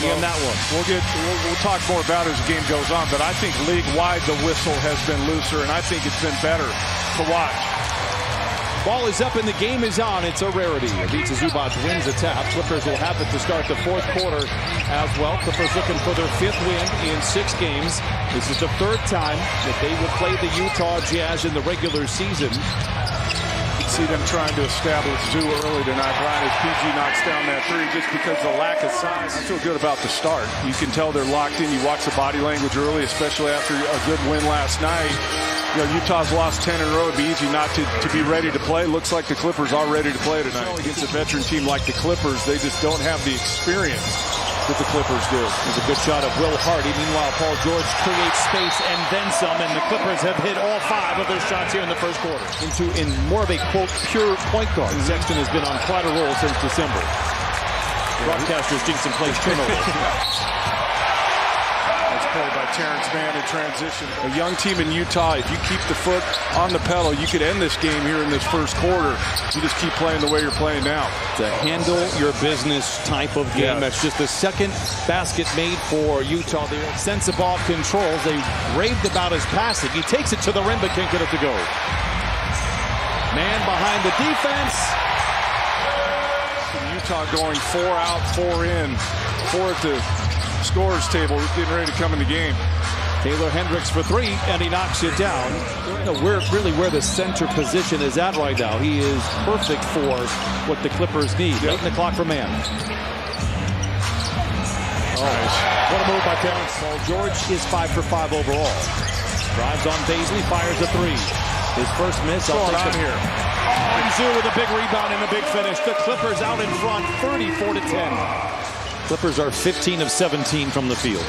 in that one. We'll talk more about it as the game goes on, but I think league-wide the whistle has been looser, and I think it's been better to watch. Ball is up and the game is on. It's a rarity. Ivica Zubac wins a tap. Clippers will have it to start the fourth quarter as well. Clippers looking for their 5th win in 6 games. This is the 3rd time that they will play the Utah Jazz in the regular season. You can see them trying to establish Zoo early tonight. Brian, as PG knocks down that 3 just because of the lack of size. I feel good about the start. You can tell they're locked in. You watch the body language early, especially after a good win last night. You know, Utah's lost 10 in a row. It'd be easy not to be ready to play. Looks like the Clippers are ready to play tonight. Against a veteran team like the Clippers, they just don't have the experience that the Clippers do. There's a good shot of Will Hardy. Meanwhile, Paul George creates space and then some, and the Clippers have hit all 5 of their shots here in the first quarter. In more of a, quote, pure point guard. Sexton has been on quite a roll since December. Broadcasters jinx and plays turnover. Played by Terrence Mann in transition. A young team in Utah, if you keep the foot on the pedal, you could end this game here in this first quarter. You just keep playing the way you're playing now. It's a handle your business type of game. That's just the 2nd basket made for Utah. Their sense of ball controls. They raved about his passing. He takes it to the rim but can't get it to go. Man behind the defense. Utah going 4 out, 4 in. 4 at the scorers table, getting ready to come in the game. Taylor Hendricks for 3, and he knocks it down. Where the center position is at right now. He is perfect for what the Clippers need. Late in the clock for Mann. Nice. What a move by Terrence. Paul George is 5 for 5 overall. Drives on Bazley, fires a 3. His first miss. Here. And Zoo with a big rebound and a big finish. The Clippers out in front, 34-10. Clippers are 15 of 17 from the field.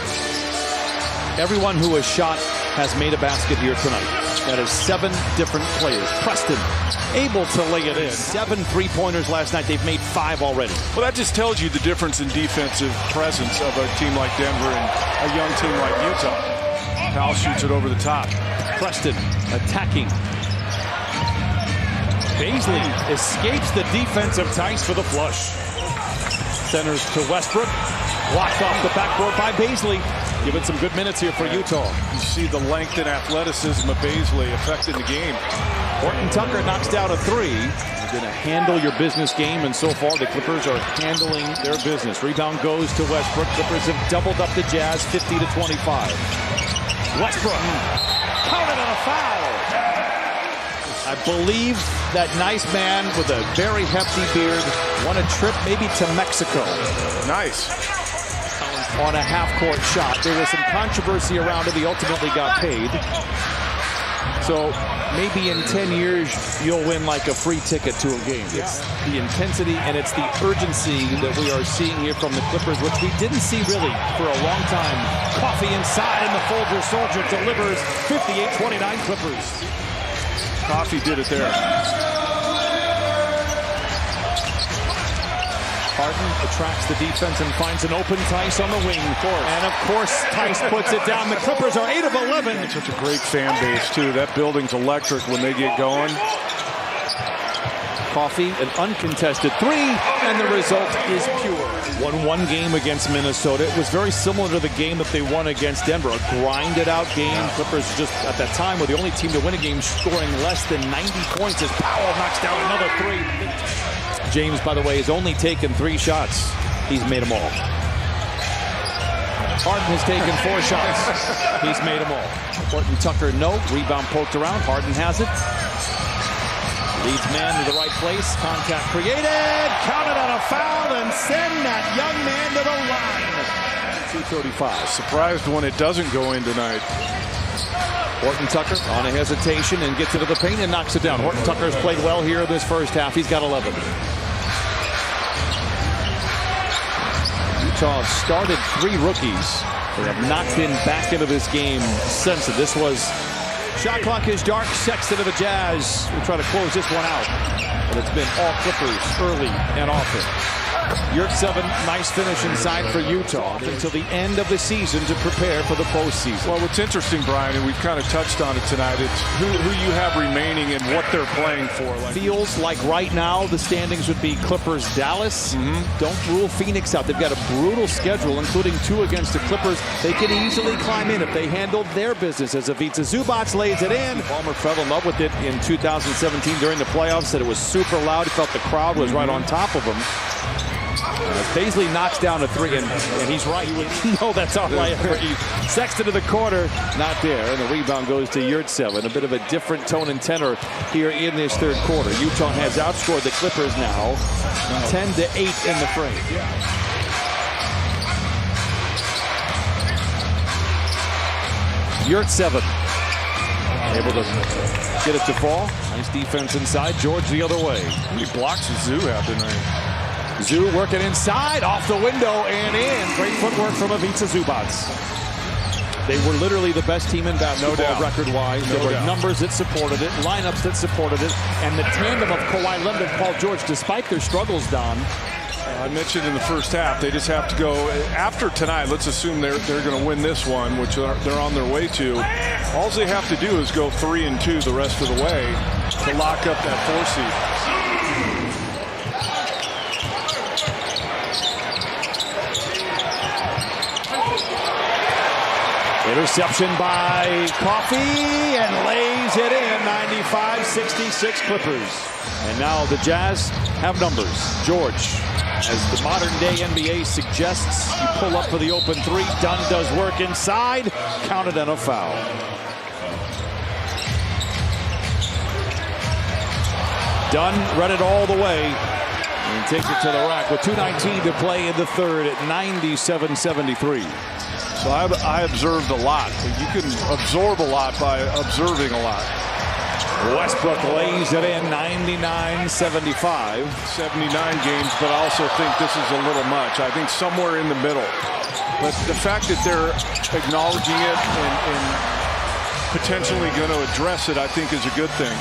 Everyone who has shot has made a basket here tonight. That is 7 different players. Preston able to lay it in. 7 3-pointers last night. They've made 5 already. Well, that just tells you the difference in defensive presence of a team like Denver and a young team like Utah. Powell shoots it over the top. Preston attacking. Bazley escapes the defense of Tice for the flush. Centers to Westbrook. Blocked off the backboard by Bazley. Giving some good minutes here for Utah. You see the length and athleticism of Bazley affecting the game. Horton Tucker knocks down a 3. You're going to handle your business game, and so far the Clippers are handling their business. Rebound goes to Westbrook. Clippers have doubled up the Jazz 50-25. Westbrook counted on a foul. I believe that nice man with a very hefty beard won a trip maybe to Mexico. Nice. On a half-court shot. There was some controversy around it. He ultimately got paid. So maybe in 10 years, you'll win like a free ticket to a game. It's the intensity and it's the urgency that we are seeing here from the Clippers, which we didn't see really for a long time. Coffee inside, and the Folger Soldier delivers 58-29 Clippers. Coffee did it there. Harden attracts the defense and finds an open Tice on the wing. And of course, Tice puts it down. The Clippers are 8 of 11. It's such a great fan base, too. That building's electric when they get going. Coffee, an uncontested 3, and the result is pure. Won 1 game against Minnesota. It was very similar to the game that they won against Denver. A grinded-out game. Clippers just, at that time, were the only team to win a game scoring less than 90 points as Powell knocks down another 3. James, by the way, has only taken 3 shots. He's made them all. Harden has taken 4 shots. He's made them all. Horton Tucker, no. Rebound poked around. Harden has it. Leads man to the right place. Contact created. Counted on a foul and send that young man to the line. 2:35. Surprised when it doesn't go in tonight. Horton Tucker on a hesitation and gets into the paint and knocks it down. Horton Tucker has played well here this first half. He's got 11. Utah started 3 rookies. They have not been back into this game since. This was... Shot clock is dark. Sexton of the Jazz will try to close this one out. But it's been all Clippers early and often. Yurtseven, nice finish inside for Utah until the end of the season to prepare for the postseason. Well, what's interesting, Brian, and we've kind of touched on it tonight, it's who you have remaining and what they're playing for. Feels like right now the standings would be Clippers, Dallas. Don't rule Phoenix out. They've got a brutal schedule, including 2 against the Clippers. They can easily climb in if they handle their business, as Ivica Zubac lays it in. Ballmer fell in love with it in 2017 during the playoffs, said it was super loud. He felt the crowd was right on top of him. Bazley knocks down a 3, and he's right. No, that's all right. Sexton to the corner, not there, and the rebound goes to Yurtseven. A bit of a different tone and tenor here in this third quarter. Utah has outscored the Clippers now 10-8 in the frame. Yurtseven able to get it to fall. Nice defense inside. George the other way. How many blocks does Zoo have tonight? Zoo working inside, off the window and in. Great footwork from Ivica Zubac. They were literally the best team in basketball record-wise. There were numbers that supported it, lineups that supported it, and the tandem of Kawhi Leonard and Paul George, despite their struggles, Don. I mentioned in the first half, they just have to go after tonight. Let's assume they're going to win this one, which they're on their way to. All they have to do is go 3-2 the rest of the way to lock up that 4 seed. Interception by Coffey, and lays it in. 95-66 Clippers. And now the Jazz have numbers. George, as the modern-day NBA suggests, you pull up for the open 3. Dunn does work inside. Counted and a foul. Dunn read it all the way and takes it to the rack with 2:19 to play in the third at 97-73. So I observed a lot. You can absorb a lot by observing a lot. Westbrook lays it in, 99-75. 79 games, but I also think this is a little much. I think somewhere in the middle. But the fact that they're acknowledging it and potentially going to address it, I think is a good thing.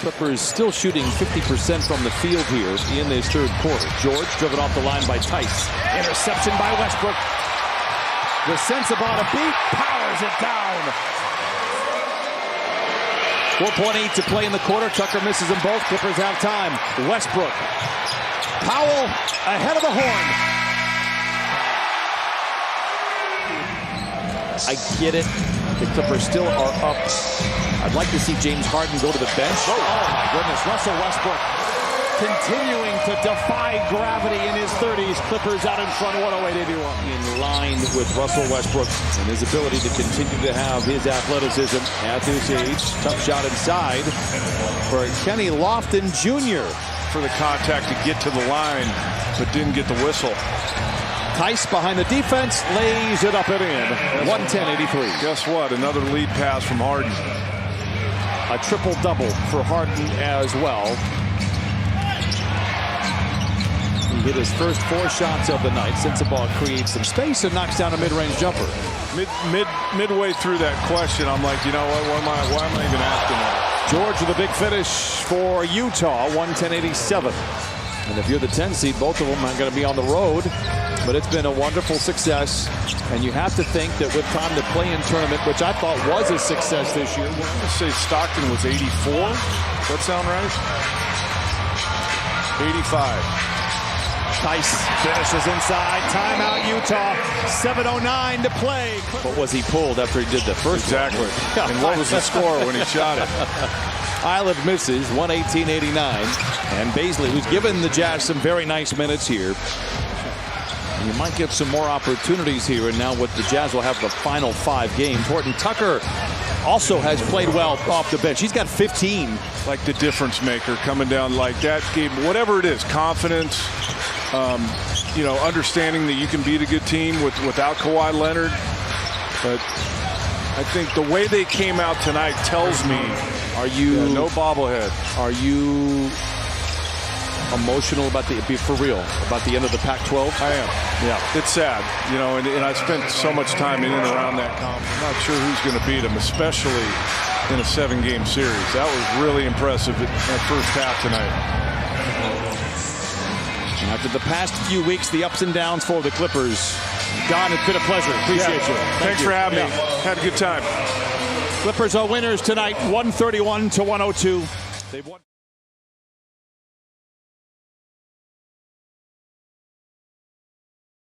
Clippers still shooting 50% from the field here in this third quarter. George driven off the line by Tice. Interception by Westbrook. The sense about a beat, powers it down. 4.8 to play in the quarter. Tucker misses them both. Clippers have time. Westbrook. Powell ahead of the horn. I get it. The Clippers still are up. I'd like to see James Harden go to the bench. Oh my goodness. Russell Westbrook continuing to defy gravity in his 30s. Clippers out in front, 108-81. In line with Russell Westbrook and his ability to continue to have his athleticism at this age. Tough shot inside for Kenny Lofton Jr. For the contact to get to the line, but didn't get the whistle. Tice behind the defense, lays it up and in. 110-83. Guess what? Another lead pass from Harden. A triple-double for Harden as well. He hit his first 4 shots of the night. Sensabaugh creates some space and knocks down a mid-range jumper. Midway through that question, I'm like, you know what? Why am I even asking that? George with a big finish for Utah, 110-87. And if you're the 10 seed, both of them are going to be on the road. But it's been a wonderful success. And you have to think that with time to play in tournament, which I thought was a success this year. I'm going to say Stockton was 84. Does that sound right? 85. Tice finishes inside. Timeout, Utah. 7:09 to play. What was he pulled after he did the first? Exactly. And what was the score when he shot it? Island misses, 118-89. And Bazley, who's given the Jazz some very nice minutes here. You might get some more opportunities here, and now what the Jazz will have the final 5 games. Horton Tucker also has played well off the bench. He's got 15. Like the difference maker coming down like that game, whatever it is, confidence, you know, understanding that you can beat a good team without Kawhi Leonard. But I think the way they came out tonight tells me, no bobblehead. Are you emotional about about the end of the Pac-12? I am. Yeah, it's sad, you know, and I spent so much time in and around that conference. I'm not sure who's going to beat them, especially in a 7-game series. That was really impressive that first half tonight. After the past few weeks, the ups and downs for the Clippers. Don, it's been a pleasure. Appreciate you. Thanks for having me. Had a good time. Clippers are winners tonight, 131-102. They've won.